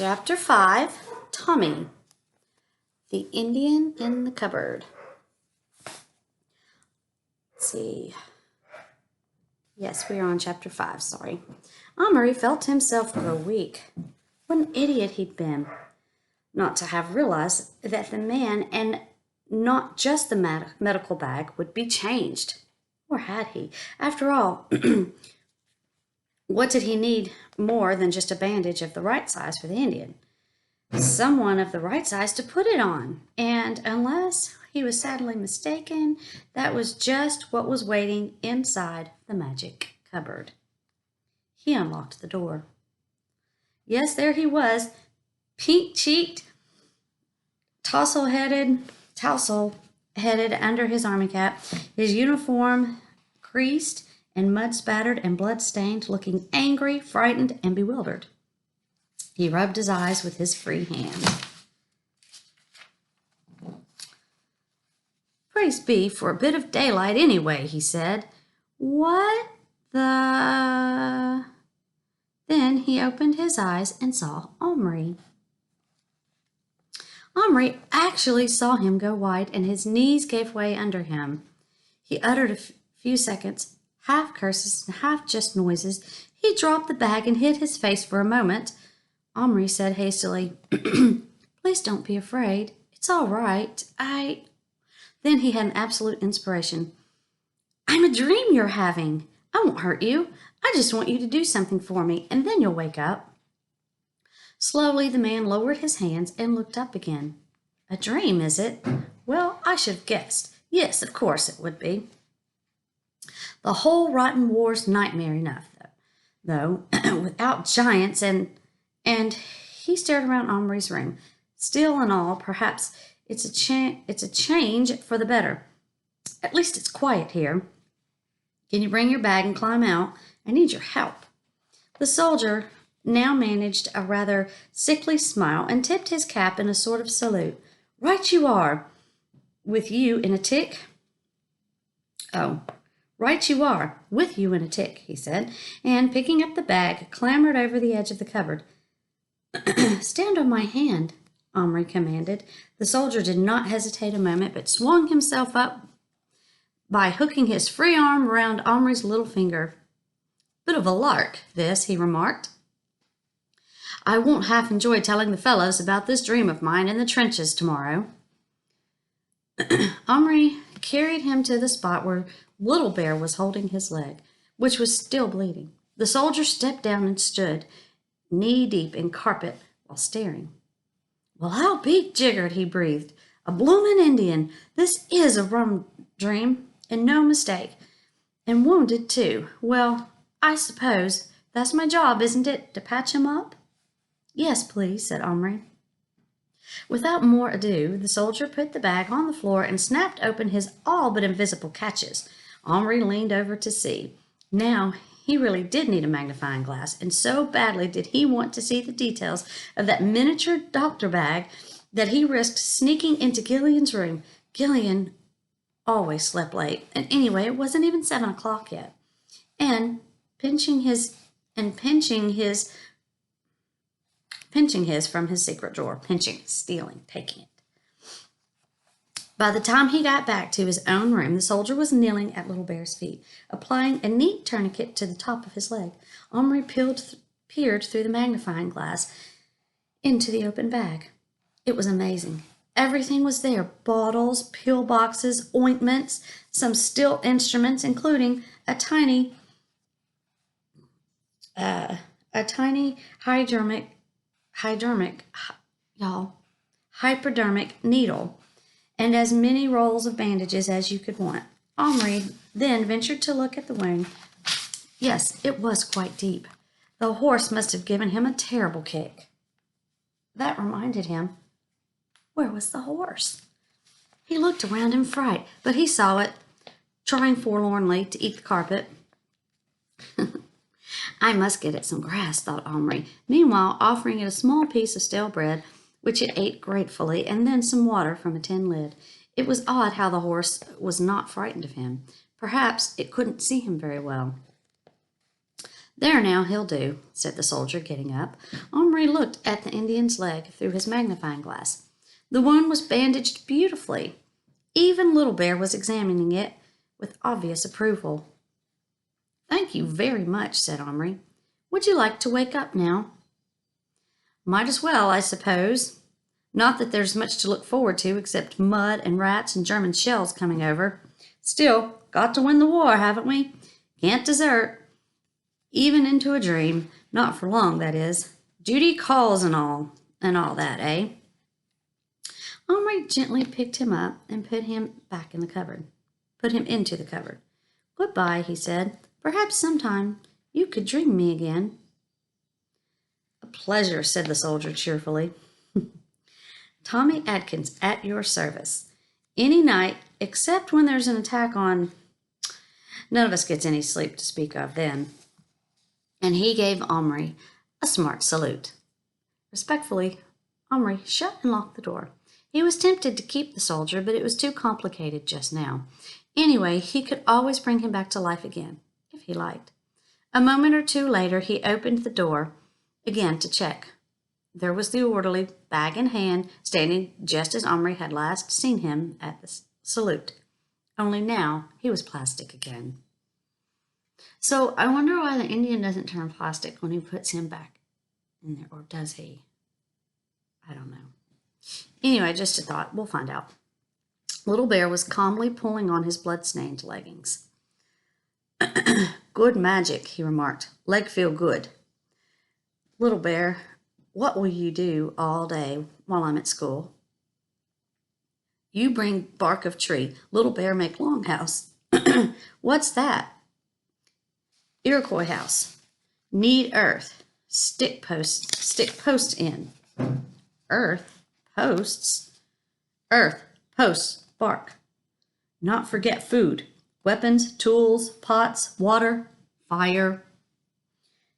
Chapter 5, Tommy, the Indian in the Cupboard. Let's see. Yes, we are on Chapter 5, sorry. Omri felt himself grow weak. What an idiot he'd been, not to have realized that the man and not just the medical bag would be changed. Or had he? After all, what did he need more than just a bandage of the right size for the Indian? Someone of the right size to put it on. And unless he was sadly mistaken, that was just what was waiting inside the magic cupboard. He unlocked the door. Yes, there he was, pink-cheeked, tousle-headed under his army cap, his uniform creased and mud-spattered and blood-stained, looking angry, frightened, and bewildered. He rubbed his eyes with his free hand. Praise be for a bit of daylight anyway, he said. What the... Then he opened his eyes and saw Omri. Omri actually saw him go white, and his knees gave way under him. He uttered a few seconds, half curses and half just noises. He dropped the bag and hid his face for a moment. Omri said hastily, Please don't be afraid. It's all right. Then he had an absolute inspiration. I'm a dream you're having. I won't hurt you. I just want you to do something for me, and then you'll wake up. Slowly, the man lowered his hands and looked up again. A dream, is it? Well, I should have guessed. Yes, of course it would be. The whole rotten war's nightmare enough, though, without giants and he stared around Omri's room. Still and all, perhaps it's a change for the better. At least it's quiet here. Can you bring your bag and climb out? I need your help. The soldier now managed a rather sickly smile and tipped his cap in a sort of salute. Right you are. With you in a tick? Oh, right you are. With you in a tick, he said, and picking up the bag, clambered over the edge of the cupboard. Stand on my hand, Omri commanded. The soldier did not hesitate a moment, but swung himself up by hooking his free arm around Omri's little finger. Bit of a lark, this, he remarked. I won't half enjoy telling the fellows about this dream of mine in the trenches tomorrow. Omri carried him to the spot where Little Bear was holding his leg, which was still bleeding. The soldier stepped down and stood knee-deep in carpet while staring. Well, I'll be jiggered, he breathed. A bloomin' Indian. This is a rum dream, and no mistake. And wounded, too. Well, I suppose that's my job, isn't it, to patch him up? Yes, please, said Omri. Without more ado, the soldier put the bag on the floor and snapped open his all but invisible catches. Omri leaned over to see. Now, he really did need a magnifying glass, and so badly did he want to see the details of that miniature doctor bag that he risked sneaking into Gillian's room. Gillian always slept late, and anyway, it wasn't even 7 o'clock yet. And pinching his from his secret drawer. Stealing, taking it. By the time he got back to his own room, the soldier was kneeling at Little Bear's feet, applying a neat tourniquet to the top of his leg. Omri peered through the magnifying glass into the open bag. It was amazing. Everything was there. Bottles, pill boxes, ointments, some still instruments, including a tiny hypodermic needle, and as many rolls of bandages as you could want. Omri then ventured to look at the wound. Yes, it was quite deep. The horse must have given him a terrible kick. That reminded him, where was the horse? He looked around in fright, but he saw it, trying forlornly to eat the carpet. I must get it some grass, thought Omri, meanwhile offering it a small piece of stale bread, which it ate gratefully, and then some water from a tin lid. It was odd how the horse was not frightened of him. Perhaps it couldn't see him very well. There now, he'll do, said the soldier, getting up. Omri looked at the Indian's leg through his magnifying glass. The wound was bandaged beautifully. Even Little Bear was examining it with obvious approval. Thank you very much, said Omri. Would you like to wake up now? Might as well, I suppose. Not that there's much to look forward to except mud and rats and German shells coming over. Still, got to win the war, haven't we? Can't desert. Even into a dream. Not for long, that is. Duty calls and all that, eh? Omri gently picked him up and put him back in the cupboard. Put him into the cupboard. Goodbye, he said. Perhaps sometime you could dream me again. A pleasure, said the soldier cheerfully. Tommy Adkins at your service. Any night, except when there's an attack on... None of us gets any sleep to speak of then. And he gave Omri a smart salute. Respectfully, Omri shut and locked the door. He was tempted to keep the soldier, but it was too complicated just now. Anyway, he could always bring him back to life again, if he liked. A moment or two later, he opened the door again to check. There was the orderly, bag in hand, standing just as Omri had last seen him at the salute. Only now he was plastic again. So I wonder why the Indian doesn't turn plastic when he puts him back in there, or does he? I don't know. Anyway, just a thought. We'll find out. Little Bear was calmly pulling on his blood-stained leggings. Good magic, he remarked. Leg feel good. Little Bear, what will you do all day while I'm at school? You bring bark of tree. Little Bear make longhouse. What's that? Iroquois house. Need earth. Stick post in. Earth, posts. Earth, posts, bark. Not forget food. Weapons, tools, pots, water, fire.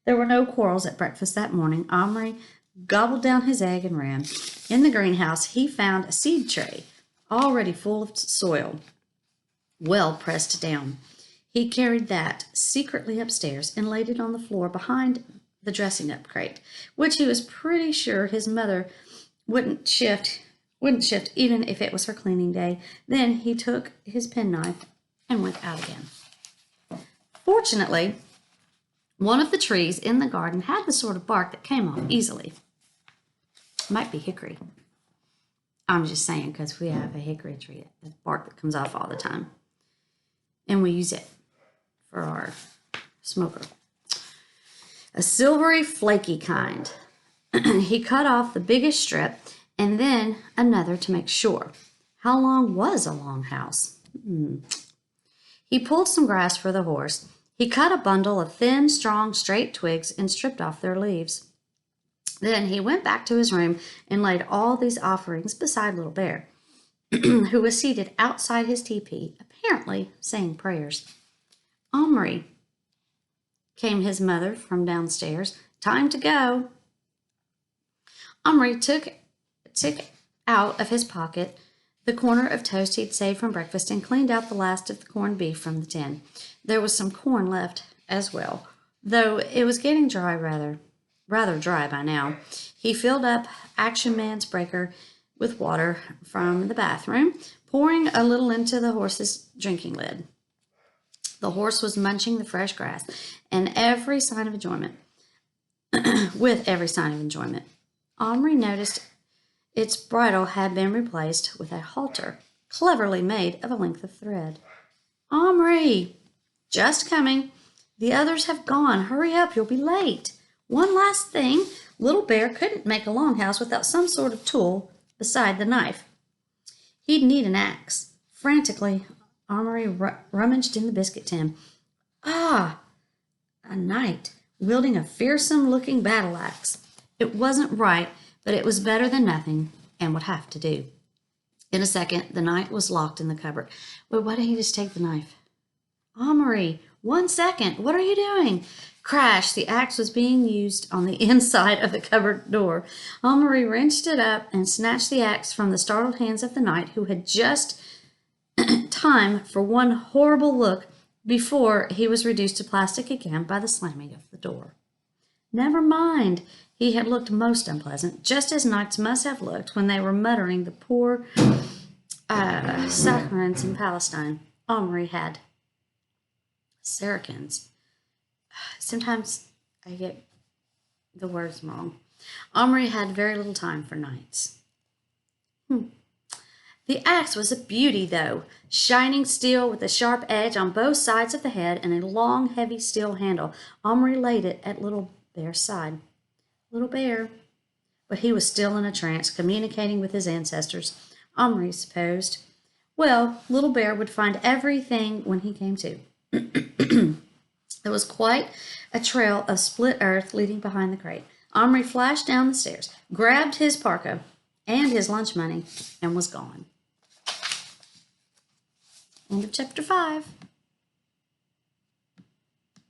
There were no quarrels at breakfast that morning. Omri gobbled down his egg and ran. In the greenhouse, he found a seed tray, already full of soil, well pressed down. He carried that secretly upstairs and laid it on the floor behind the dressing-up crate, which he was pretty sure his mother wouldn't shift even if it was her cleaning day. Then he took his penknife and went out again. Fortunately, one of the trees in the garden had the sort of bark that came off easily. Might be hickory. I'm just saying because we have a hickory tree, a bark that comes off all the time. And we use it for our smoker. A silvery, flaky kind. He cut off the biggest strip and then another to make sure. How long was a long house? He pulled some grass for the horse. He cut a bundle of thin, strong, straight twigs and stripped off their leaves. Then he went back to his room and laid all these offerings beside Little Bear, who was seated outside his teepee, apparently saying prayers. Omri, came his mother from downstairs. Time to go. Omri took out of his pocket the corner of toast he'd saved from breakfast and cleaned out the last of the corned beef from the tin. There was some corn left as well, though it was getting dry, rather dry by now. He filled up Action Man's breaker with water from the bathroom, pouring a little into the horse's drinking lid. The horse was munching the fresh grass and with every sign of enjoyment. Omri noticed its bridle had been replaced with a halter, cleverly made of a length of thread. Omri! Just coming. The others have gone. Hurry up, you'll be late. One last thing. Little Bear couldn't make a longhouse without some sort of tool beside the knife. He'd need an axe. Frantically, Omri rummaged in the biscuit tin. Ah! A knight wielding a fearsome-looking battle axe. It wasn't right, but it was better than nothing and would have to do. In a second, the knight was locked in the cupboard. Wait, why didn't he just take the knife? Omri, 1 second. What are you doing? Crash! The axe was being used on the inside of the cupboard door. Omri wrenched it up and snatched the axe from the startled hands of the knight, who had just time for one horrible look before he was reduced to plastic again by the slamming of the door. Never mind. He had looked most unpleasant, just as knights must have looked when they were muttering the poor Saracens in Palestine. Omri had Saracens. Sometimes I get the words wrong. Omri had very little time for knights. The axe was a beauty, though, shining steel with a sharp edge on both sides of the head and a long, heavy steel handle. Omri laid it at Little Bear's side. Little Bear. But he was still in a trance, communicating with his ancestors. Omri supposed. Well, Little Bear would find everything when he came to. There was quite a trail of split earth leading behind the crate. Omri flashed down the stairs, grabbed his parka and his lunch money, and was gone. End of chapter 5.